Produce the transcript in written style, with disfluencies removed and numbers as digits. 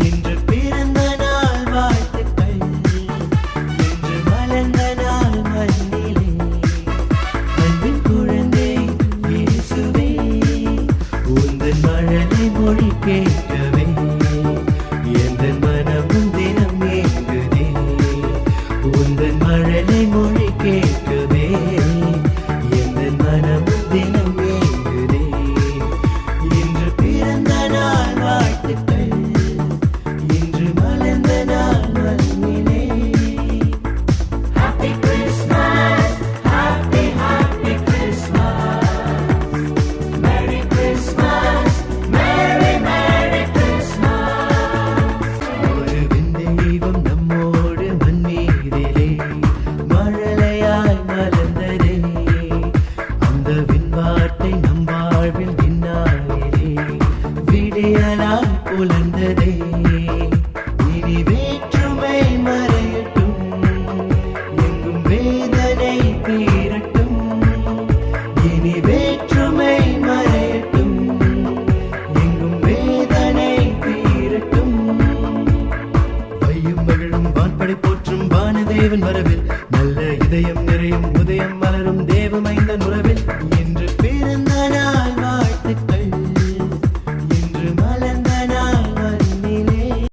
இன்று பிறந்த நாள் வாழ்த்துக்கள், இன்று மலர்ந்த நாள் மண்ணிலே. அன்பின் குழந்தை இயேசுவே, உந்தன் மழலை மொழி கேட்கவே எந்தன் மனமும் தினம் ஏங்குதே. உந்தன் மழலை மொழி கேட்கவே எந்தன் மனமும் தினம் ஏங்குதே. இன்று பிறந்த நாள் வாழ்த்துக்கள், இன்று மலர்ந்த நாள் மண்ணிலே. Happy Christmas, happy happy Christmas, Merry Christmas, Merry Merry Christmas. ஒரு விண்ணெய்வம் நம்மோடு மண்ணீரிலே மழலையாய் மலர்ந்ததே. அந்த விண்வார்த்தை நம் வாழ்வில் விண்ணாயிலே விடியலாய் புலர்ந்ததே. இனி வேற்றுமை மறையட்டும், எங்கும் வேதனை தீரட்டும். இனி வேற்றுமை மறையட்டும், எங்கும் வேதனை தீரட்டும். வையும் மகிழும் வான்படை போற்றும் வானதேவன் வரவில் நல்ல இதயம் நிறையும்